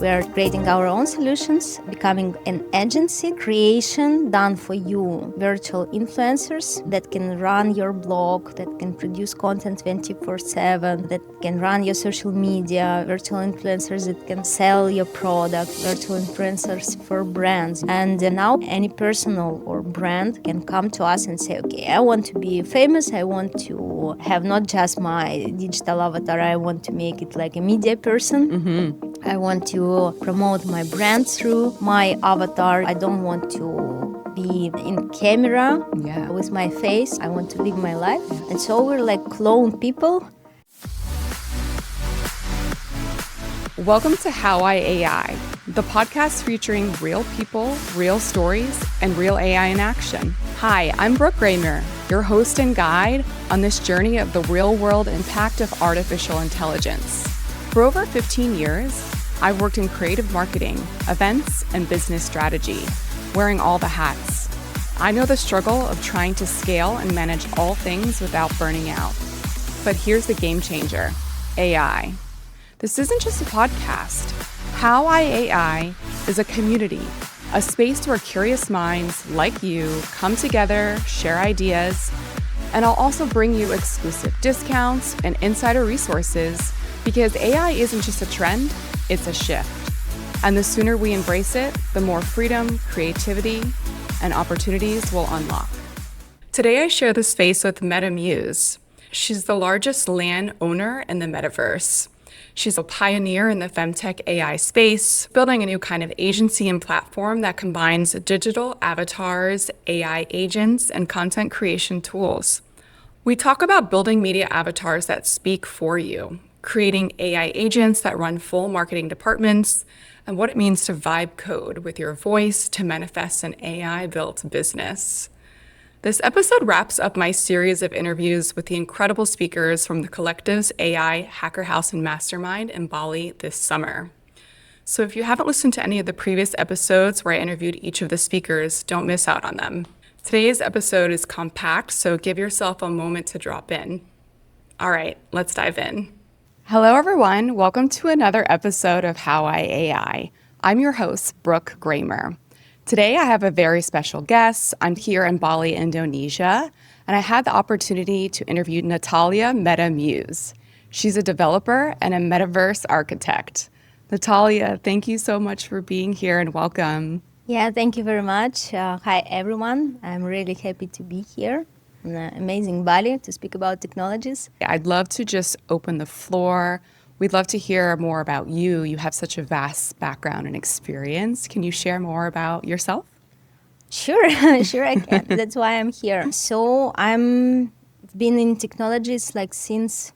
We are creating our own solutions, becoming an agency, creation done for you, virtual influencers that can run your blog, that can produce content 24/7, that can run your social media, virtual influencers that can sell your product, virtual influencers for brands. And now any personal or brand can come to us and say, okay, I want to be famous, I want to have not just my digital avatar, I want to make it like a media person. I want to promote my brand through my avatar. I don't want to be in camera with my face. I want to live my life. And so we're like clone people. Welcome to How I AI, the podcast featuring real people, real stories, and real AI in action. Hi, I'm Brooke Gramer, your host and guide on this journey of the real-world impact of artificial intelligence. For over 15 years, I've worked in creative marketing, events, and business strategy, wearing all the hats. I know the struggle of trying to scale and manage all things without burning out. But here's the game changer, AI. This isn't just a podcast. How I AI is a community, a space where curious minds like you come together, share ideas, and I'll also bring you exclusive discounts and insider resources because AI isn't just a trend, it's a shift. And the sooner we embrace it, the more freedom, creativity, and opportunities will unlock. Today I share the space with Meta Muse. She's the largest land owner in the Metaverse. She's a pioneer in the FemTech AI space, building a new kind of agency and platform that combines digital avatars, AI agents, and content creation tools. We talk about building media avatars that speak for you, creating AI agents that run full marketing departments, and what it means to vibe code with your voice to manifest an AI-built business. This episode wraps up my series of interviews with the incredible speakers from the collective's AI Hacker House and Mastermind in Bali this summer. So if you haven't listened to any of the previous episodes where I interviewed each of the speakers, don't miss out on them. Today's episode is compact, so give yourself a moment to drop in. All right, let's dive in. Hello, everyone. Welcome to another episode of How I AI. I'm your host, Brooke Gramer. Today, I have a very special guest. I'm here in Bali, Indonesia, and I had the opportunity to interview Natalia Meta Muse. She's a developer and a metaverse architect. Natalia, thank you so much for being here and welcome. Yeah, thank you very much. Hi, everyone. I'm really happy to be here in amazing Bali to speak about technologies. I'd love to just open the floor. We'd love to hear more about you. You have such a vast background and experience. Can you share more about yourself? Sure, sure I can. That's why I'm here. So I'm been in technologies like since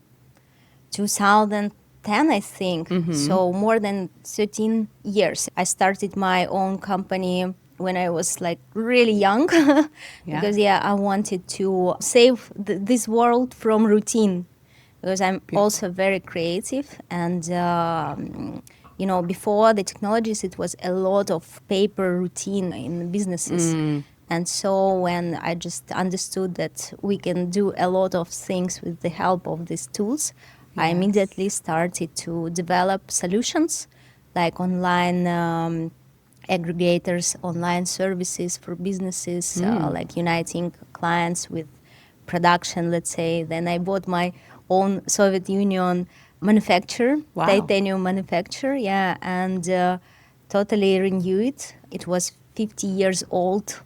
2010, I think. So more than 13 years. I started my own company when I was like really young because I wanted to save this world from routine. Because I'm also very creative and, before the technologies, it was a lot of paper routine in businesses. And so when I just understood that we can do a lot of things with the help of these tools, I immediately started to develop solutions like online aggregators, online services for businesses, like uniting clients with production, let's say. Then I bought my own Soviet Union manufacturer, titanium manufacturer, and totally renew it. It was 50 years old,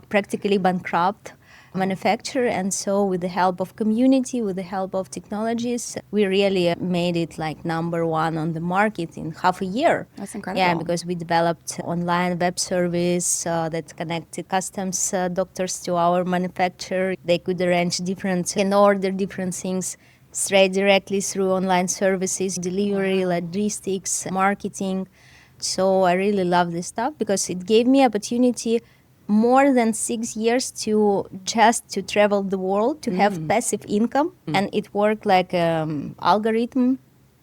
practically bankrupt manufacturer. And so with the help of community, with the help of technologies, we really made it like number one on the market in half a year. That's incredible. Yeah, because we developed online web service that connected customs doctors to our manufacturer. They could arrange different and order different things straight directly through online services, delivery, logistics, marketing. So I really love this stuff because it gave me opportunity more than 6 years to travel the world, to have passive income. And it worked like algorithm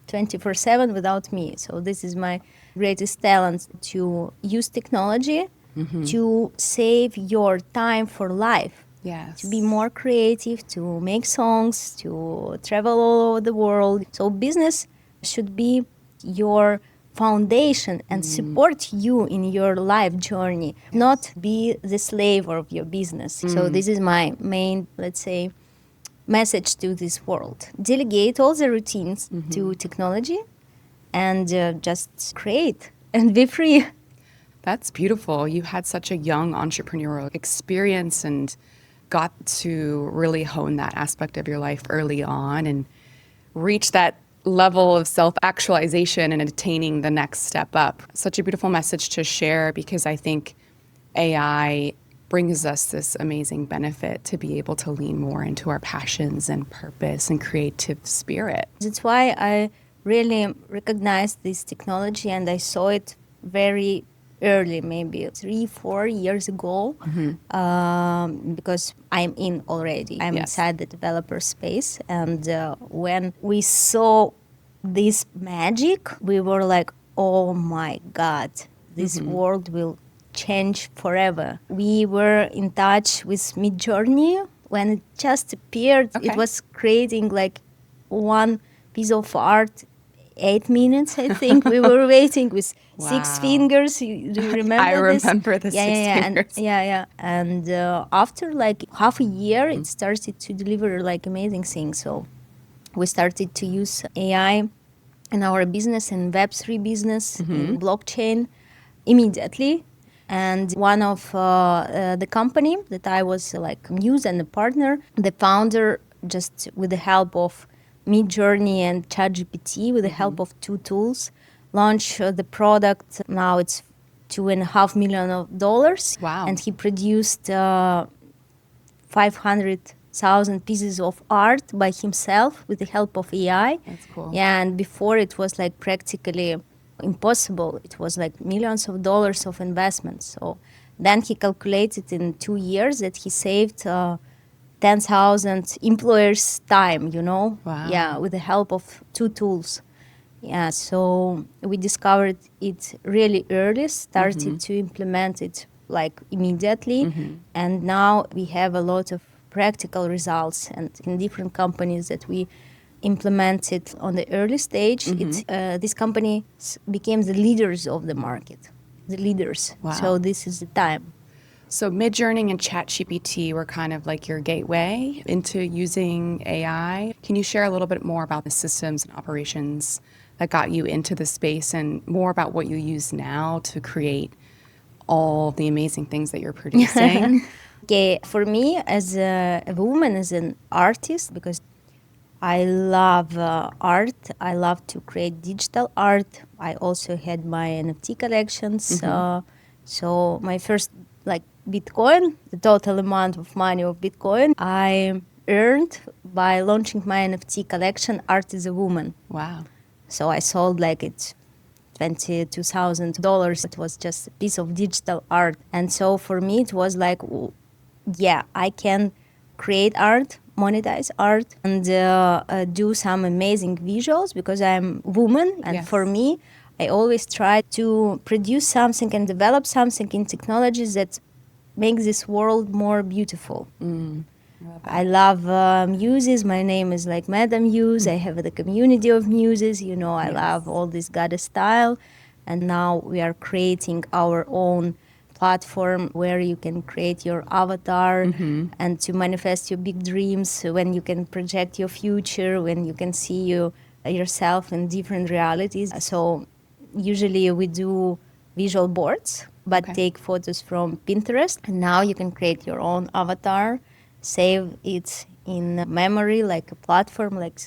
24/7 without me. So this is my greatest talent, to use technology to save your time for life. Yes. To be more creative, to make songs, to travel all over the world. So business should be your foundation and support you in your life journey, not be the slave of your business. So this is my main, let's say, message to this world. Delegate all the routines to technology and just create and be free. That's beautiful. You had such a young entrepreneurial experience and got to really hone that aspect of your life early on and reach that level of self-actualization and attaining the next step up. Such a beautiful message to share, because I think AI brings us this amazing benefit to be able to lean more into our passions and purpose and creative spirit. That's why I really recognized this technology, and I saw it very early, maybe 3-4 years ago, because I'm in already. I'm inside the developer space. And when we saw this magic, we were like, oh my God, this world will change forever. We were in touch with Midjourney when it just appeared. It was creating like one piece of art 8 minutes, I think. We were waiting with 6 fingers. Do you remember I this? remember the 6 fingers. And after like half a year, it started to deliver like amazing things. So we started to use AI in our business, in Web3 business, in blockchain immediately. And one of the company that I was like Muse and a partner, the founder, just with the help of Midjourney and ChatGPT, with the help of 2 tools, launched the product. Now it's $2.5 million. Wow. And he produced 500,000 pieces of art by himself with the help of AI. That's cool. Yeah, and before it was like practically impossible. It was like millions of dollars of investment. So then he calculated in 2 years that he saved 10,000 employers' time, Wow. Yeah, with the help of 2 tools. Yeah, so we discovered it really early, started to implement it like immediately, and now we have a lot of practical results. And in different companies that we implemented on the early stage, this company became the leaders of the market, the leaders. Wow. So this is the time. So Midjourney and ChatGPT were kind of like your gateway into using AI. Can you share a little bit more about the systems and operations that got you into the space, and more about what you use now to create all the amazing things that you're producing? Okay, for me as a woman, as an artist, because I love art. I love to create digital art. I also had my NFT collections. So my first Bitcoin, the total amount of money of Bitcoin, I earned by launching my NFT collection, Art is a Woman. Wow. So I sold it's $22,000. It was just a piece of digital art. And so for me, it was like, I can create art, monetize art, and do some amazing visuals because I'm a woman. And for me, I always try to produce something and develop something in technologies that make this world more beautiful. I love muses. My name is like Meta Muse. I have the community of muses. I love all this goddess style. And now we are creating our own platform where you can create your avatar and to manifest your big dreams, when you can project your future, when you can see yourself in different realities. So usually we do visual boards, but take photos from Pinterest. And now you can create your own avatar, save it in memory, like a platform, like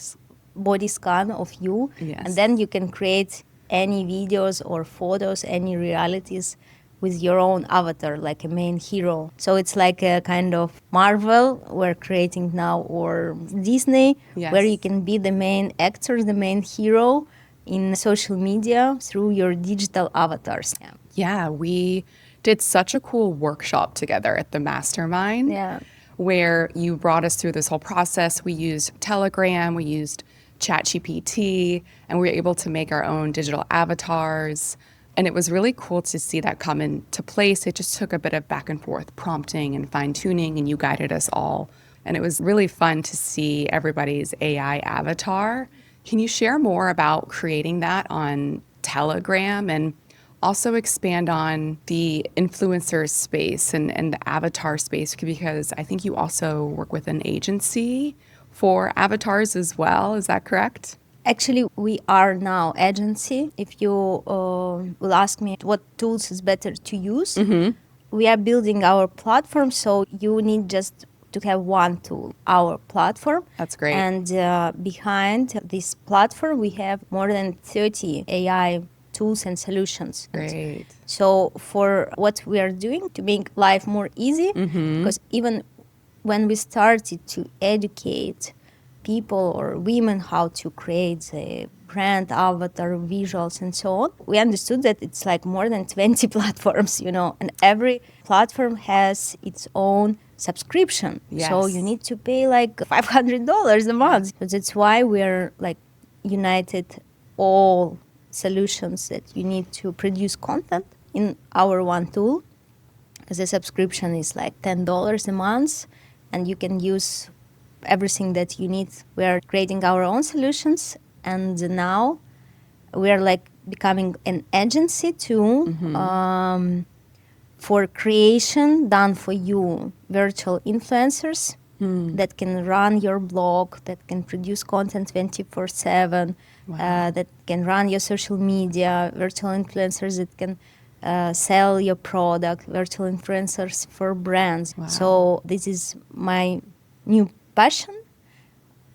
body scan of you. And then you can create any videos or photos, any realities with your own avatar, like a main hero. So it's like a kind of Marvel we're creating now, or Disney, where you can be the main actor, the main hero in social media through your digital avatars. Yeah, we did such a cool workshop together at the Mastermind, where you brought us through this whole process. We used Telegram, we used ChatGPT, and we were able to make our own digital avatars. And it was really cool to see that come into place. It just took a bit of back and forth prompting and fine tuning, and you guided us all. And it was really fun to see everybody's AI avatar Can you share more about creating that on Telegram and also expand on the influencer space and the avatar space? Because I think you also work with an agency for avatars as well. Is that correct? Actually, we are now agency. If you will ask me what tools is better to use, we are building our platform, so you need just to have one tool, our platform. That's great. And behind this platform, we have more than 30 AI tools and solutions. Great. So for what we are doing to make life more easy, because even when we started to educate people or women how to create the brand avatar visuals and so on, we understood that it's like more than 20 platforms, and every platform has its own subscription. Yes. So you need to pay like $500 a month. So that's why we're like united all solutions that you need to produce content in our one tool. The subscription is like $10 a month, and you can use everything that you need. We are creating our own solutions, and now we are like becoming an agency too, for creation done for you, virtual influencers that can run your blog, that can produce content 24/7, that can run your social media, virtual influencers that can sell your product, virtual influencers for brands. Wow. So this is my new passion.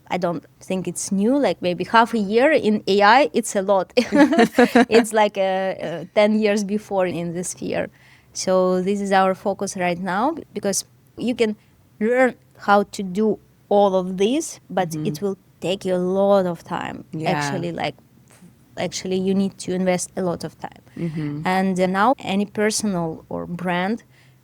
I don't think it's new, like maybe half a year in AI, it's a lot. It's like 10 years before in this sphere. So this is our focus right now, because you can learn how to do all of this, but it will take you a lot of time. Yeah. Actually you need to invest a lot of time. And now any personal or brand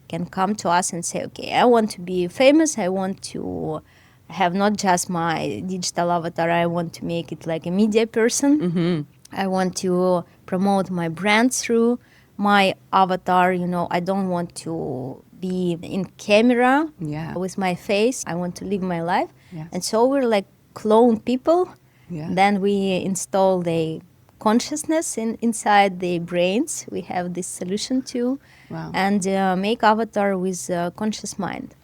can come to us and say, okay, I want to be famous, I want to have not just my digital avatar, I want to make it like a media person. I want to promote my brand through my avatar. I don't want to be in camera with my face. I want to live my life. Yes. And so we're like clone people. Yeah. Then we install the consciousness inside the brains. We have this solution too. Wow. And make avatar with conscious mind.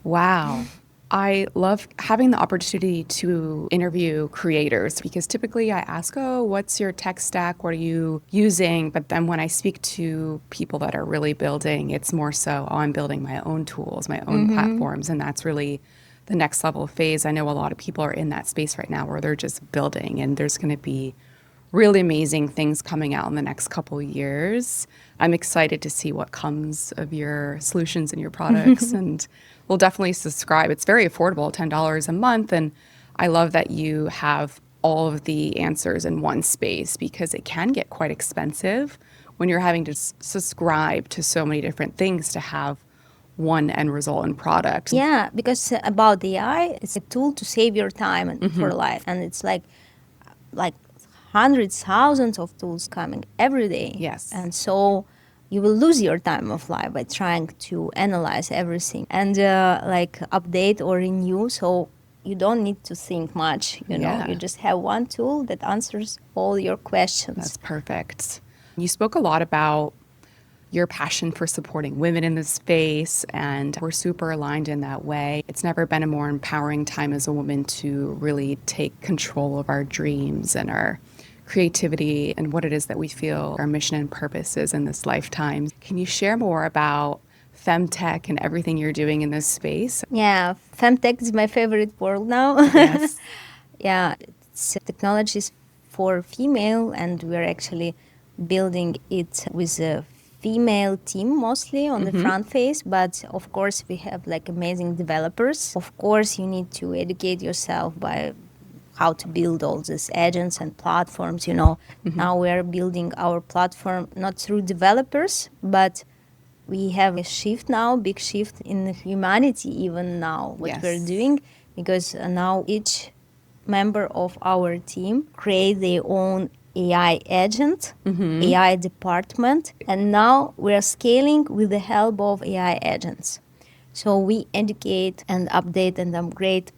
Wow. I love having the opportunity to interview creators, because typically I ask, oh, what's your tech stack? What are you using? But then when I speak to people that are really building, it's more so, oh, I'm building my own tools, my own platforms. And that's really the next level phase. I know a lot of people are in that space right now where they're just building, and there's going to be really amazing things coming out in the next couple of years. I'm excited to see what comes of your solutions and your products, and we'll definitely subscribe. It's very affordable, $10 a month, and I love that you have all of the answers in one space, because it can get quite expensive when you're having to subscribe to so many different things to have one end result and product. Yeah, because about the AI, it's a tool to save your time for life, and it's like hundreds, thousands of tools coming every day. Yes. And so you will lose your time of life by trying to analyze everything and update or renew. So you don't need to think much, you just have one tool that answers all your questions. That's perfect. You spoke a lot about your passion for supporting women in this space, and we're super aligned in that way. It's never been a more empowering time as a woman to really take control of our dreams and our creativity and what it is that we feel our mission and purpose is in this lifetime. Can you share more about FemTech and everything you're doing in this space? Yeah, FemTech is my favorite word now. Yes. Yeah, it's technologies for female, and we're actually building it with a female team mostly on the front face, but of course we have like amazing developers. Of course you need to educate yourself by how to build all these agents and platforms. Now we're building our platform not through developers, but we have a shift now, big shift in humanity even now, what we're doing, because now each member of our team create their own AI agent, AI department, and now we're scaling with the help of AI agents. So we educate and update and upgrade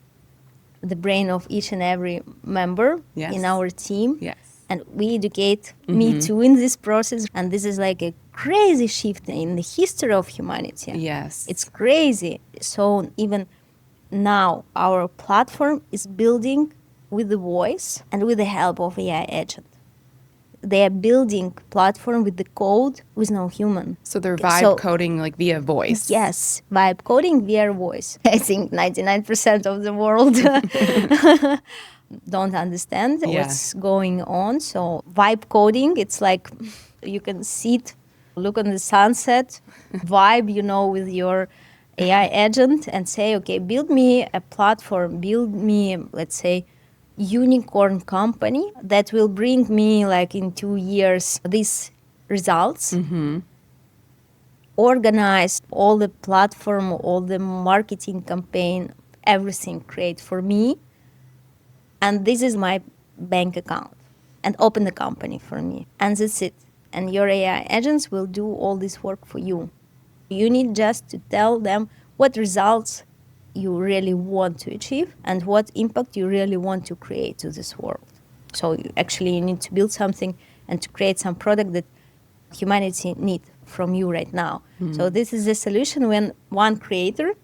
the brain of each and every member in our team. Yes. And we educate me too in this process. And this is like a crazy shift in the history of humanity. Yes. It's crazy. So even now, our platform is building with the voice and with the help of AI agent. They are building platform with the code with no human. So they're vibe coding like via voice. Yes, vibe coding via voice. I think 99% of the world don't understand what's going on. So vibe coding, it's like you can sit, look on the sunset, vibe, with your AI agent and say, okay, build me a platform, build me, let's say, unicorn company that will bring me like in 2 years these results. Organize all the platform, all the marketing campaign, everything create for me. And this is my bank account. And open the company for me. And that's it. And your AI agents will do all this work for you. You need just to tell them what results you really want to achieve and what impact you really want to create to this world. So you need to build something and to create some product that humanity needs from you right now. So this is the solution when one creator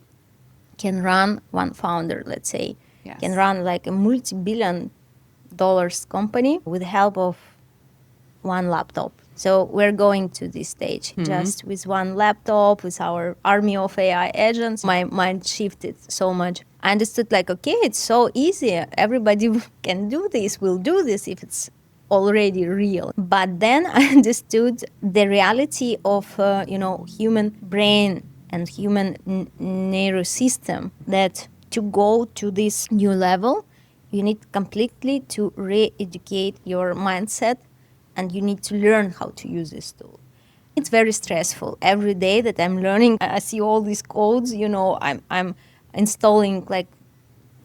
can run, one founder, let's say, can run like a multi-billion dollars company with the help of one laptop. So we're going to this stage just with one laptop, with our army of AI agents. My mind shifted so much. I understood like, okay, it's so easy. Everybody can do this, will do this if it's already real. But then I understood the reality of, human brain and human neurosystem, that to go to this new level, you need completely to re-educate your mindset and you need to learn how to use this tool. It's very stressful. Every day that I'm learning, I see all these codes, I'm installing like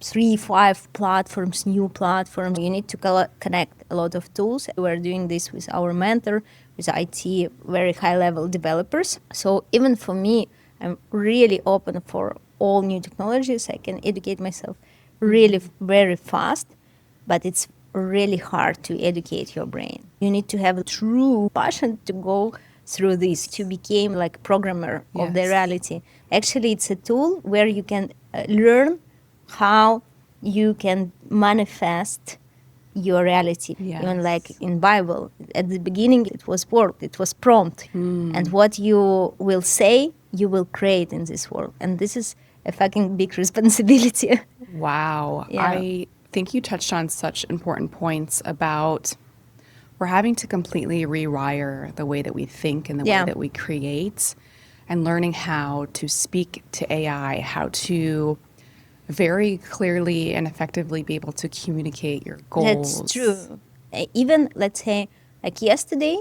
3-5 platforms, new platforms. You need to connect a lot of tools. We're doing this with our mentor, with IT, very high-level developers. So even for me, I'm really open for all new technologies. I can educate myself really very fast, but it's really hard to educate your brain. You need to have a true passion to go through this, to become like programmer of the reality. Actually, it's a tool where you can learn how you can manifest your reality. Even like in Bible, at the beginning it was word, it was prompt. And what you will say, you will create in this world. And this is a fucking big responsibility. Wow. I think you touched on such important points about we're having to completely rewire the way that we think and the way that we create, and learning how to speak to AI, how to very clearly and effectively be able to communicate your goals. That's true. Even, let's say, like yesterday,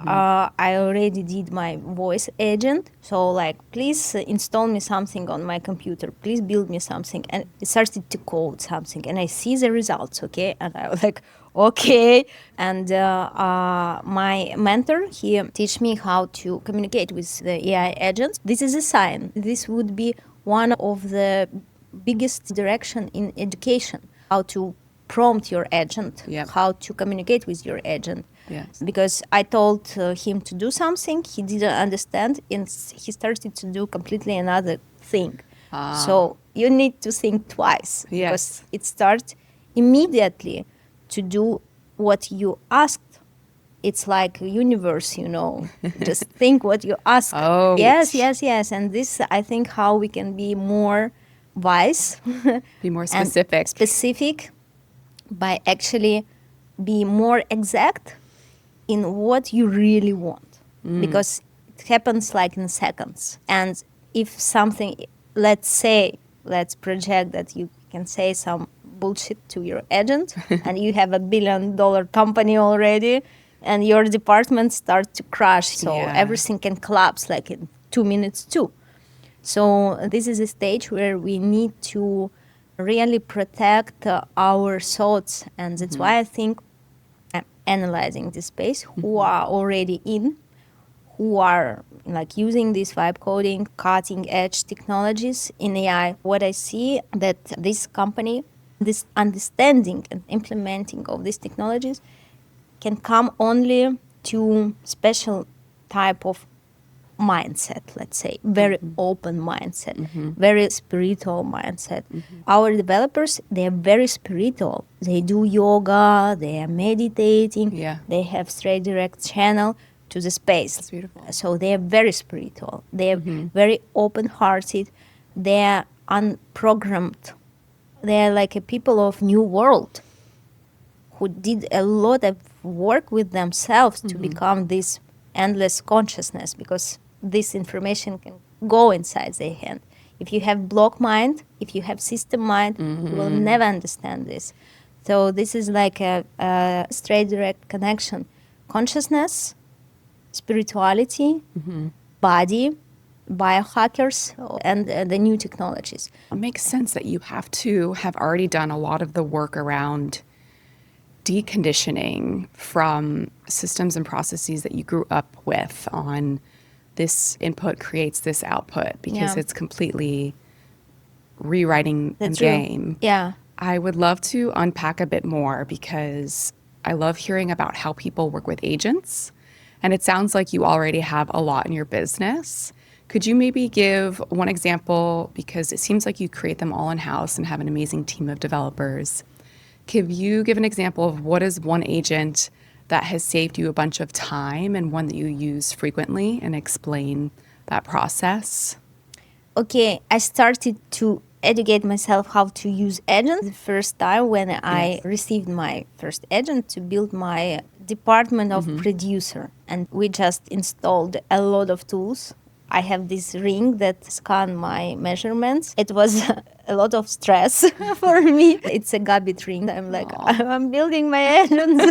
I already did my voice agent. So like, please install me something on my computer. Please build me something. And it started to code something. And I see the results, okay? And I was like, okay. And my mentor, he teach me how to communicate with the AI agents. This is a sign. This would be one of the biggest direction in education, how to prompt your agent, how to communicate with your agent. Because I told him to do something, he didn't understand, and he started to do completely another thing. So you need to think twice, because it starts immediately to do what you asked. It's like a universe, just think what you ask. Yes. And this, I think, how we can be more wise. Be more specific. Specific by actually be more exact in what you really want. Because it happens like in seconds. And if something, let's project that you can say some bullshit to your agent and you have $1 billion company already and your department starts to crash. So everything can collapse like in 2 minutes too. So this is a stage where we need to really protect our thoughts. And that's why I think I'm analyzing this space, who are already in, who are like using this vibe coding, cutting edge technologies in AI. What I see that this company This understanding and implementing of these technologies can come only to special type of mindset, let's say, very open mindset, very spiritual mindset. Our developers, they're very spiritual. They do yoga, they are meditating, they have straight direct channel to the space. That's beautiful. So they are very spiritual. They are very open-hearted. They are unprogrammed. They are like a people of new world who did a lot of work with themselves to become this endless consciousness, because this information can go inside their hand. If you have block mind, if you have system mind, you will never understand this. So this is like a straight direct connection. Consciousness, spirituality, body, biohackers, and the new technologies. It makes sense that you have to have already done a lot of the work around deconditioning from systems and processes that you grew up with on this input creates this output, because it's completely rewriting the game. Yeah. I would love to unpack a bit more, because I love hearing about how people work with agents. And it sounds like you already have a lot in your business. Could you maybe give one example, because it seems like you create them all in-house and have an amazing team of developers. Could you give an example of what is one agent that has saved you a bunch of time and one that you use frequently, and explain that process? Okay, I started to educate myself how to use agents the first time when I received my first agent to build my department of producer. And we just installed a lot of tools. I have this ring that scan my measurements. It was a lot of stress for me. It's a Gabit ring. I'm like, I'm building my agents.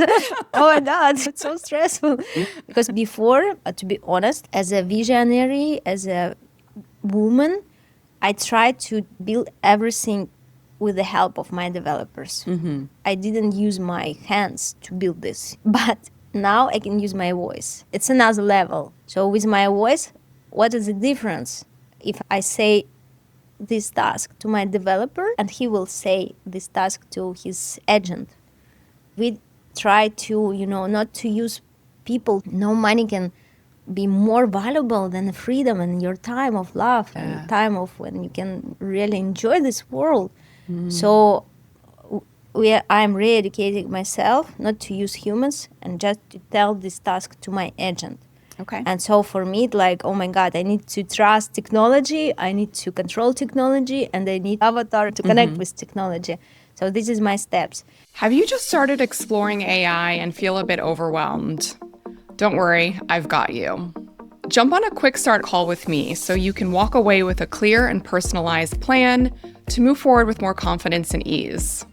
Oh my God, it's so stressful. Because before, to be honest, as a visionary, as a woman, I tried to build everything with the help of my developers. I didn't use my hands to build this, but now I can use my voice. It's another level. So with my voice, what is the difference? If I say this task to my developer and he will say this task to his agent, we try to, not to use people. No money can be more valuable than the freedom and your time of love and time of when you can really enjoy this world. So I'm re-educating myself not to use humans and just to tell this task to my agent. Okay. And so for me, it's like, oh my God, I need to trust technology, I need to control technology, and I need avatar to connect with technology. So this is my steps. Have you just started exploring AI and feel a bit overwhelmed? Don't worry, I've got you. Jump on a quick start call with me so you can walk away with a clear and personalized plan to move forward with more confidence and ease.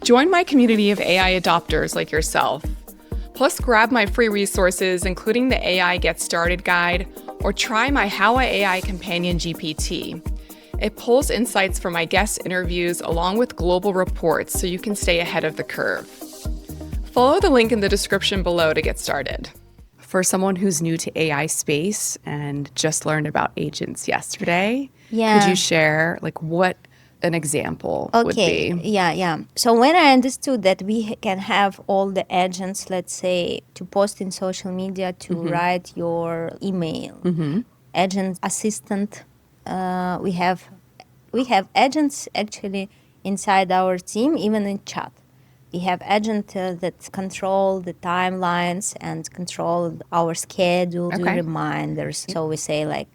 Join my community of AI adopters like yourself. Plus, grab my free resources, including the AI Get Started guide, or try my How I AI Companion GPT. It pulls insights from my guest interviews along with global reports so you can stay ahead of the curve. Follow the link in the description below to get started. For someone who's new to AI space and just learned about agents yesterday, could you share what an example would be? Yeah. So when I understood that we can have all the agents, let's say, to post in social media, to write your email, agent assistant, we have agents actually inside our team, even in chat. We have agents that control the timelines and control our schedule, do reminders. So we say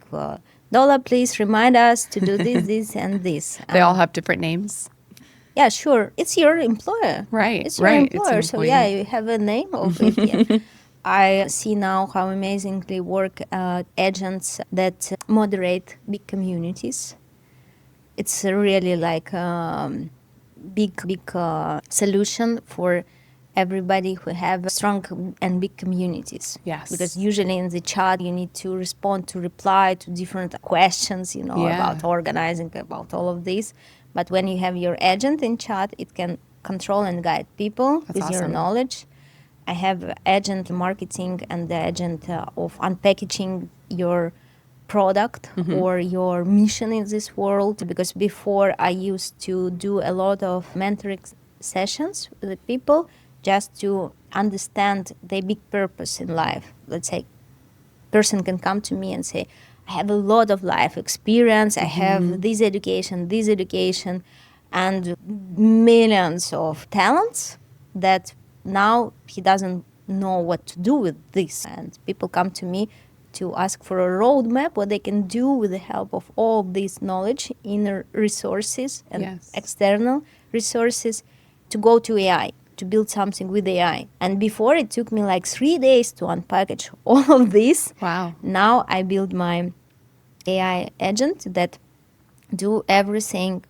Dola, please remind us to do this, this, and this. They all have different names? Yeah, sure. It's your employer. Right. It's your employer. So you have a name of it. Yeah. I see now how amazingly work agents that moderate big communities. It's really big solution for everybody who have strong and big communities. Yes. Because usually in the chat you need to respond to reply to different questions, about organizing, about all of this. But when you have your agent in chat, it can control and guide people with your knowledge. I have agent marketing and the agent of unpackaging your product or your mission in this world. Because before I used to do a lot of mentoring sessions with the people just to understand their big purpose in life. Let's say person can come to me and say, I have a lot of life experience, I have this education, and millions of talents that now he doesn't know what to do with this. And people come to me to ask for a roadmap, what they can do with the help of all this knowledge, inner resources and external resources, to go to AI, to build something with AI. And before it took me like 3 days to unpackage all of this. Wow. Now I build my AI agent that do everything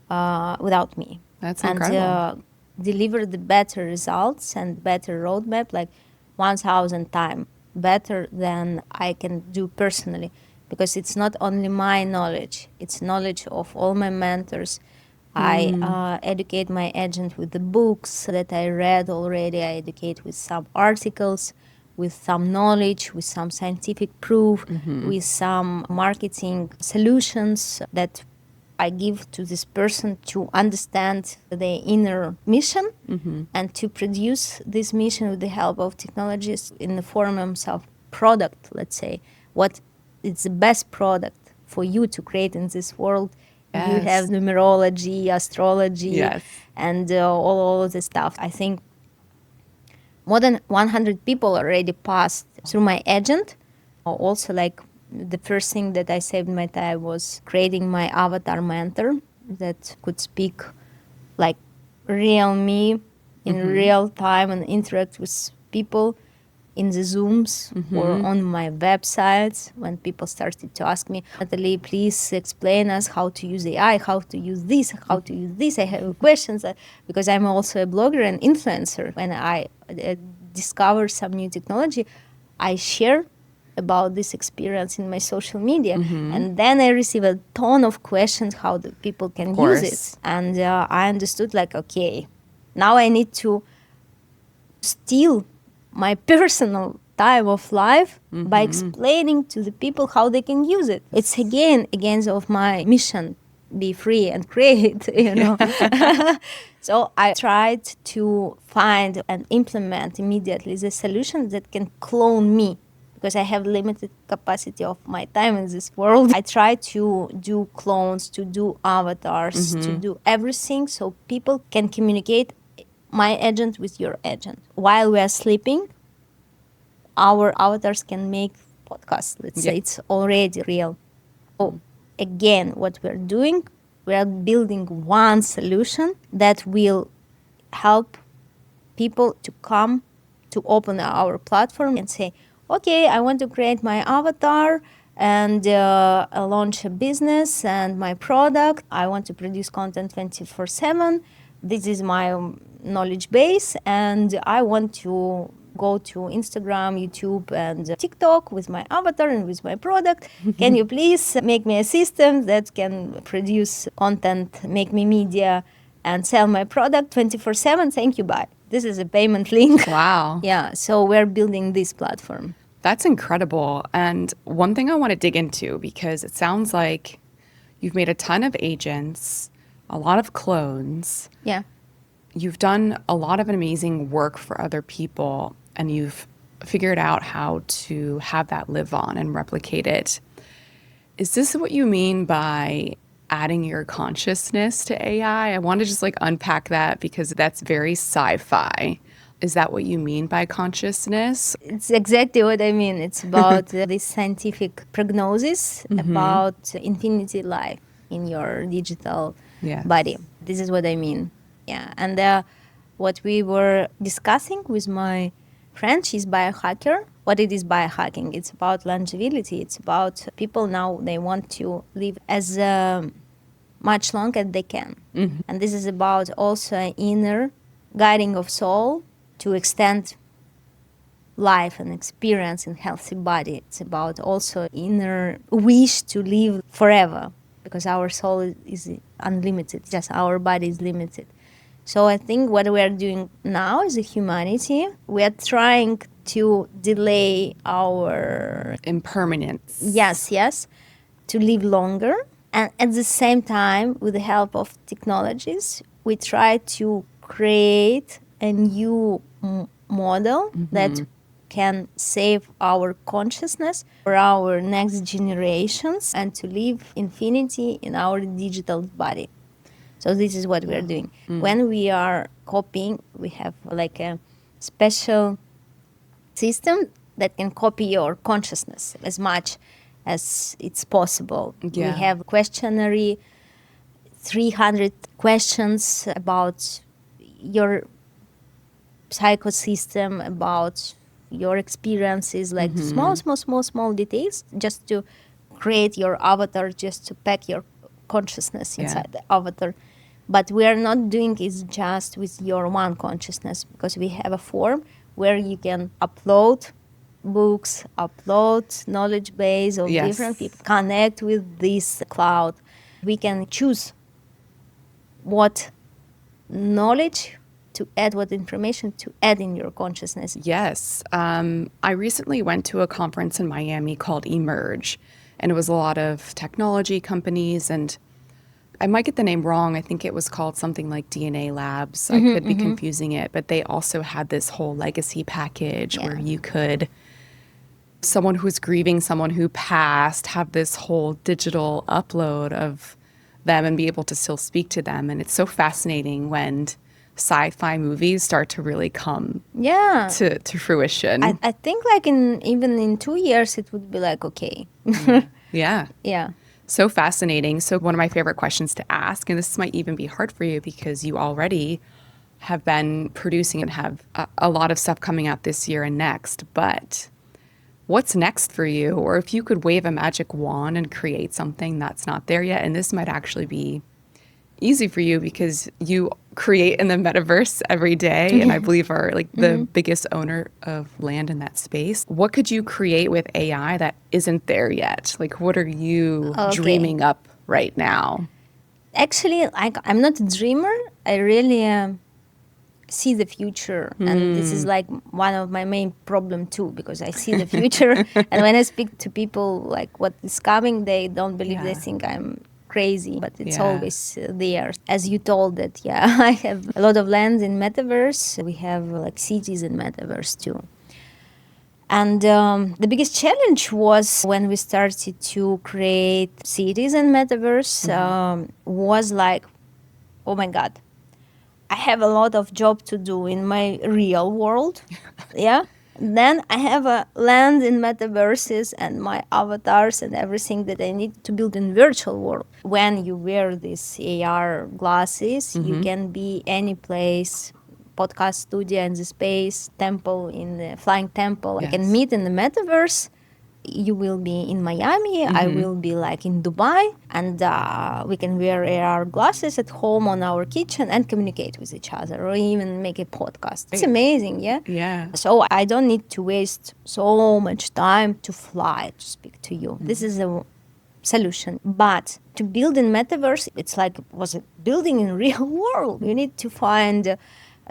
without me. That's incredible. And deliver the better results and better roadmap, like 1,000 times better than I can do personally. Because it's not only my knowledge, it's knowledge of all my mentors. I educate my agent with the books that I read already. I educate with some articles, with some knowledge, with some scientific proof, with some marketing solutions that I give to this person to understand their inner mission and to produce this mission with the help of technologies in the form of product, let's say. What is the best product for you to create in this world? Yes. You have numerology, astrology, Yes. and all of this stuff. I think more than 100 people already passed through my agent. Also, like the first thing that I saved my time was creating my avatar mentor that could speak like real me in real time and interact with people in the Zooms or on my websites. When people started to ask me, Natalie, please explain us how to use AI, how to use this, how to use this. I have questions because I'm also a blogger and influencer. When I discover some new technology, I share about this experience in my social media. And then I receive a ton of questions how the people can use it. And I understood like, okay, now I need to steal my personal time of life by explaining to the people how they can use it. It's again against of my mission, be free and create, you know. So I tried to find and implement immediately the solution that can clone me, because I have limited capacity of my time in this world. I try to do clones, to do avatars, to do everything so people can communicate my agent with your agent. While we are sleeping, our avatars can make podcasts. Let's say it's already real. So again, what we're doing, we are building one solution that will help people to come to open our platform and say, okay, I want to create my avatar and launch a business and my product. I want to produce content 24/7. This is my knowledge base, and I want to go to Instagram, YouTube, and TikTok with my avatar and with my product. Can you please make me a system that can produce content, make me media, and sell my product 24/7? Thank you, bye. This is a payment link. Wow. Yeah, so we're building this platform. That's incredible. And one thing I want to dig into, because it sounds like you've made a ton of agents, a lot of clones. Yeah. You've done a lot of amazing work for other people, and you've figured out how to have that live on and replicate it. Is this what you mean by adding your consciousness to AI? I want to just like unpack that, because that's very sci-fi. Is that what you mean by consciousness? It's exactly what I mean. It's about this scientific prognosis about infinity life in your digital body. This is what I mean. Yeah. And what we were discussing with my friend, she's biohacker. What it is biohacking? It's about longevity. It's about people now, they want to live as much longer as they can. And this is about also an inner guiding of soul to extend life and experience in healthy body. It's about also inner wish to live forever, because our soul is unlimited, just our body is limited. So I think what we are doing now as a humanity, we are trying to delay our Impermanence. yes, to live longer. And at the same time, with the help of technologies, we try to create a new model that can save our consciousness for our next generations and to live infinity in our digital body. So this is what we are doing. When we are copying, we have like a special system that can copy your consciousness as much as it's possible. Yeah. We have questionnaire, 300 questions about your psychosystem, about your experiences, like small details, just to create your avatar, just to pack your consciousness inside the avatar. But we are not doing it just with your one consciousness, because we have a form where you can upload books, upload knowledge base of different people, connect with this cloud. We can choose what knowledge to add, what information to add in your consciousness. Yes. I recently went to a conference in Miami called Emerge, and it was a lot of technology companies, and I might get the name wrong. I think it was called something like DNA Labs. I could be confusing it, but they also had this whole legacy package where you could, someone who's grieving someone who passed, have this whole digital upload of them and be able to still speak to them. And it's so fascinating when sci-fi movies start to really come to fruition. I think like even in 2 years, it would be like, okay. Yeah. Yeah. So fascinating. So one of my favorite questions to ask, and this might even be hard for you because you already have been producing and have a lot of stuff coming out this year and next, but what's next for you? Or if you could wave a magic wand and create something that's not there yet, and this might actually be easy for you because you create in the metaverse every day and I believe are like the biggest owner of land in that space. What could you create with AI that isn't there yet? Like what are you dreaming up right now? Actually, I'm not a dreamer. I really see the future. And this is like one of my main problem too, because I see the future. And when I speak to people like what is coming, they don't believe, they think I'm crazy, but it's always there. As you told that, I have a lot of lands in Metaverse. We have like cities in Metaverse too. And the biggest challenge was when we started to create cities in Metaverse was like, oh my God, I have a lot of job to do in my real world. Then I have a land in metaverses and my avatars and everything that I need to build in virtual world. When you wear these AR glasses, you can be any place, podcast studio in the space, temple in the flying temple. I can meet in the metaverse. You will be in Miami, I will be like in Dubai, and we can wear AR glasses at home on our kitchen and communicate with each other or even make a podcast. It's amazing, Yeah. So I don't need to waste so much time to fly to speak to you. This is a solution. But to build in metaverse, it's like was building in real world. You need to find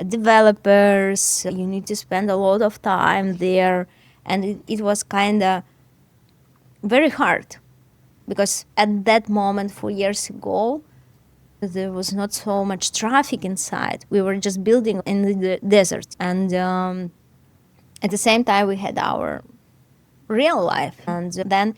developers, you need to spend a lot of time there, and it was kind of very hard, because at that moment 4 years ago, there was not so much traffic inside. We were just building in the desert. And at the same time, we had our real life. And then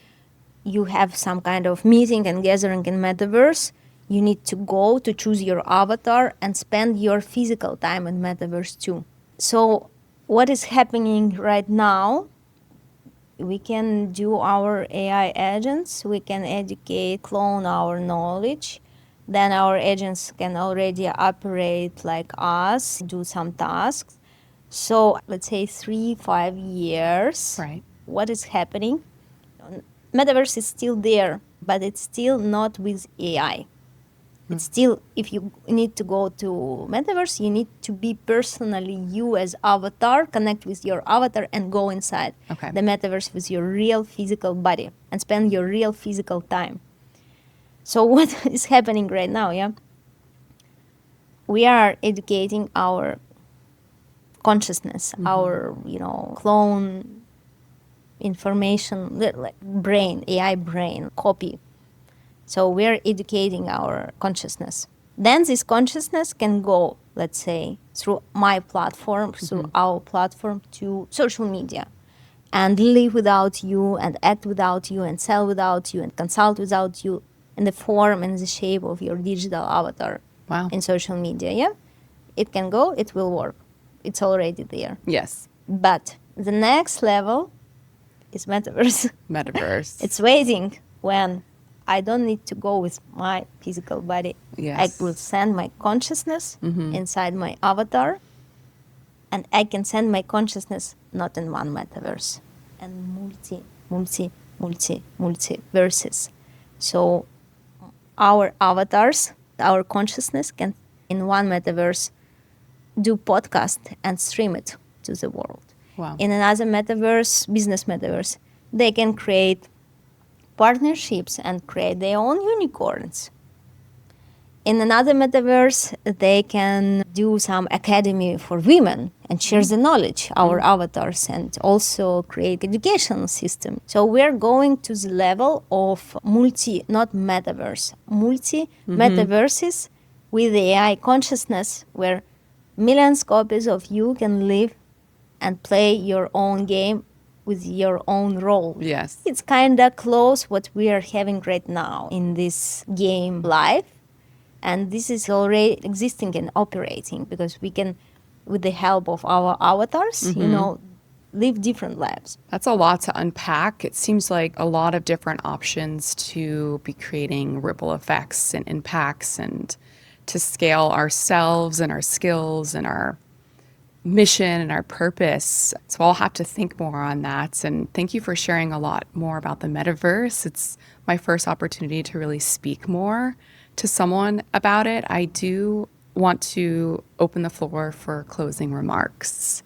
you have some kind of meeting and gathering in Metaverse. You need to go to choose your avatar and spend your physical time in Metaverse too. So what is happening right now, we can do our AI agents, we can educate, clone our knowledge. Then our agents can already operate like us, do some tasks. So let's say 3-5 years, what is happening? Metaverse is still there, but it's still not with AI. It's still, if you need to go to Metaverse, you need to be personally you as avatar, connect with your avatar and go inside the Metaverse with your real physical body and spend your real physical time. So what is happening right now, we are educating our consciousness, our, clone information, like brain, AI brain, copy. So we're educating our consciousness. Then this consciousness can go, let's say, through my platform, through our platform to social media and live without you and act without you and sell without you and consult without you in the form and the shape of your digital avatar in social media. Yeah, it can go, it will work. It's already there. Yes. But the next level is Metaverse. Metaverse. It's waiting when I don't need to go with my physical body. Yes. I will send my consciousness inside my avatar, and I can send my consciousness not in one metaverse, and multi verses. So our avatars, our consciousness can, in one metaverse, do podcast and stream it to the world. Wow. In another metaverse, business metaverse, they can create partnerships and create their own unicorns. In another metaverse, they can do some academy for women and share the knowledge, our avatars, and also create educational system. So we're going to the level of not metaverse, multi-metaverses with AI consciousness, where millions copies of you can live and play your own game with your own role. Yes. It's kind of close what we are having right now in this game life. And this is already existing and operating because we can, with the help of our avatars, live different lives. That's a lot to unpack. It seems like a lot of different options to be creating ripple effects and impacts and to scale ourselves and our skills and our mission and our purpose. So I'll have to think more on that. And thank you for sharing a lot more about the metaverse. It's my first opportunity to really speak more to someone about it. I do want to open the floor for closing remarks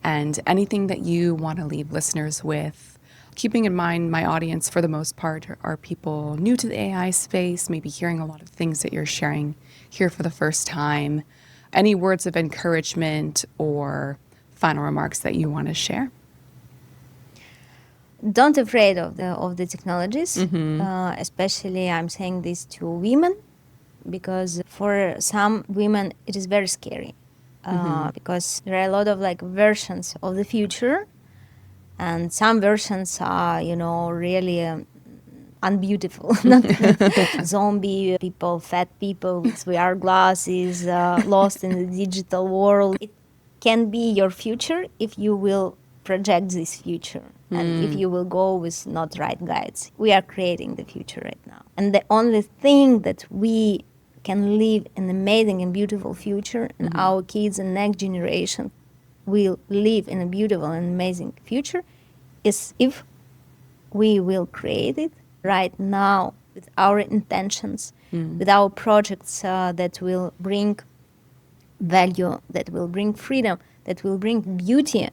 and anything that you want to leave listeners with, keeping in mind my audience for the most part are people new to the AI space, maybe hearing a lot of things that you're sharing here for the first time. Any words of encouragement or final remarks that you want to share? Don't afraid of the technologies, especially I'm saying this to women, because for some women it is very scary because there are a lot of versions of the future, and some versions are really unbeautiful, not zombie people, fat people with VR glasses, lost in the digital world. It can be your future if you will project this future and if you will go with not right guides. We are creating the future right now, and the only thing that we can live an amazing and beautiful future, and our kids and next generation will live in a beautiful and amazing future, is if we will create it right now with our intentions, with our projects that will bring value, that will bring freedom, that will bring beauty.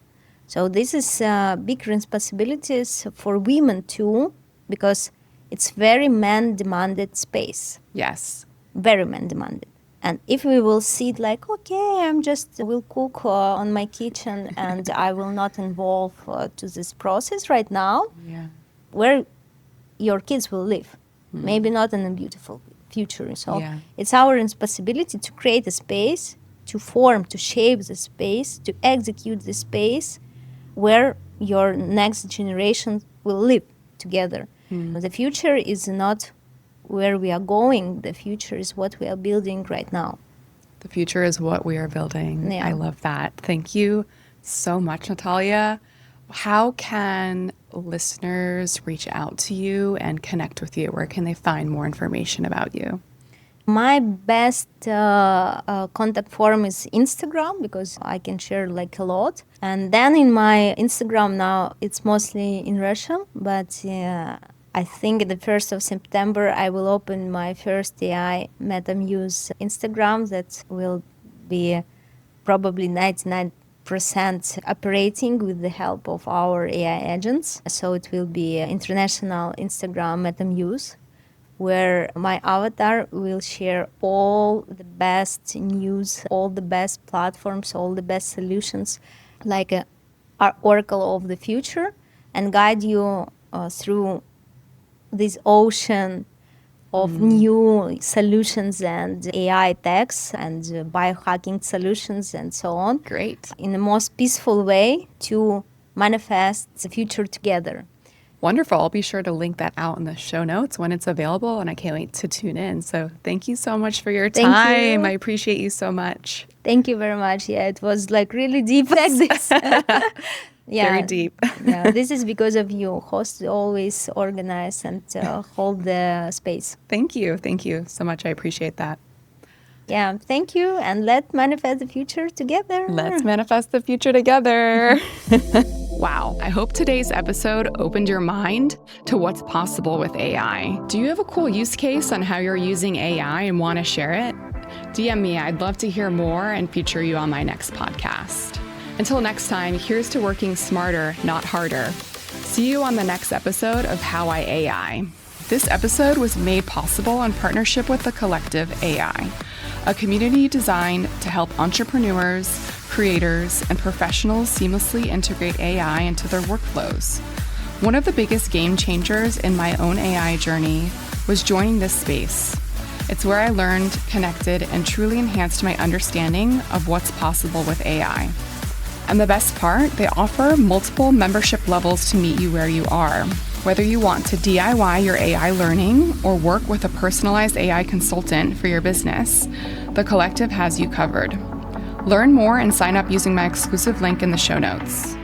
So this is big responsibilities for women too, because it's very man-demanded space. Yes. Very man-demanded. And if we will see it like, okay, will cook on my kitchen and I will not involve to this process right now, where your kids will live, maybe not in a beautiful future. So it's our responsibility to create a space, to form, to shape the space, to execute the space where your next generation will live together. The future is not where we are going. The future is what we are building right now. The future is what we are building. Yeah. I love that. Thank you so much, Natalia. How can listeners reach out to you and connect with you? Where can they find more information about you? My best contact form is Instagram, because I can share a lot. And then in my Instagram now, it's mostly in Russian, but I think the 1st of September, I will open my first AI Meta Muse Instagram that will be probably 99% operating with the help of our AI agents. So it will be international Instagram Meta Muse, where my avatar will share all the best news, all the best platforms, all the best solutions, like our oracle of the future, and guide you through this ocean of new solutions and AI techs and biohacking solutions and so on. Great. In the most peaceful way to manifest the future together. Wonderful. I'll be sure to link that out in the show notes when it's available, and I can't wait to tune in. So thank you so much for your time. I appreciate you so much. Thank you very much. Yeah, it was like really deep like this. Yeah, very deep. Yeah, this is because of you. Hosts always organize and hold the space. Thank you. Thank you so much. I appreciate that. Yeah, thank you. And let's manifest the future together. Let's manifest the future together. Wow. I hope today's episode opened your mind to what's possible with AI. Do you have a cool use case on how you're using AI and want to share it? DM me. I'd love to hear more and feature you on my next podcast. Until next time, here's to working smarter, not harder. See you on the next episode of How I AI. This episode was made possible in partnership with the Collective AI, a community designed to help entrepreneurs, creators, and professionals seamlessly integrate AI into their workflows. One of the biggest game changers in my own AI journey was joining this space. It's where I learned, connected, and truly enhanced my understanding of what's possible with AI. And the best part, they offer multiple membership levels to meet you where you are. Whether you want to DIY your AI learning or work with a personalized AI consultant for your business, the Collective has you covered. Learn more and sign up using my exclusive link in the show notes.